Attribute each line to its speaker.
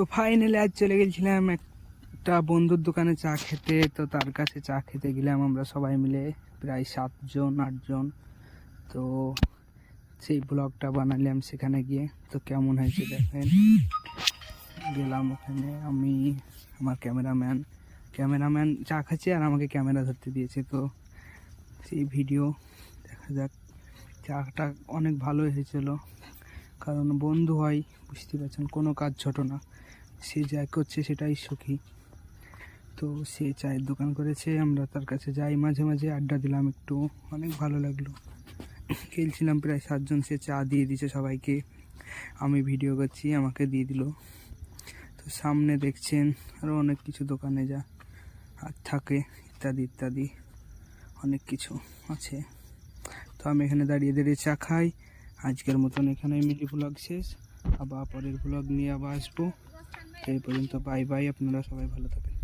Speaker 1: তো ফাইনালি আজ চলে গেছিলাম একটা বন্ধুর দোকানে চা খেতে। তো তার কাছে চা খেতে গেলাম আমরা সবাই মিলে, প্রায় 7জন 8জন। তো সেই ব্লগটা বানালাম সেখানে গিয়ে। তো কেমন হয়েছে দেখেন। গেলাম ওখানে, আমি আমার ক্যামেরাম্যান চা খাচ্ছে আর আমাকে ক্যামেরা ধরতে দিয়েছে। তো সেই ভিডিও দেখা যাক। চাটা অনেক ভালো হয়েছিল, কারণ বন্ধু হয়, বুঝতে পারছেন, কোনো কাজ ছোট না। সে যা করছে সেটাই সুখী। তো সে চায়ের দোকান করেছে, আমরা তার কাছে যাই মাঝে মাঝে, আড্ডা দিলাম একটু, অনেক ভালো লাগলো। খেলছিলাম প্রায় 7জন, সে চা দিয়ে দিয়েছে সবাইকে, আমি ভিডিও করছি, আমাকে দিয়ে দিল। তো সামনে দেখছেন আরও অনেক কিছু দোকানে যা আর থাকে, ইত্যাদি ইত্যাদি অনেক কিছু আছে। তো আমি এখানে দাঁড়িয়ে দাঁড়িয়ে চা খাই। আজকের মতন এখানে মিনি ব্লগ শেষ, আবার পরের ব্লগ নিয়ে আবার আসবো। তো এই পর্যন্ত বাই বাই, আপনারা সবাই ভালো থাকেন।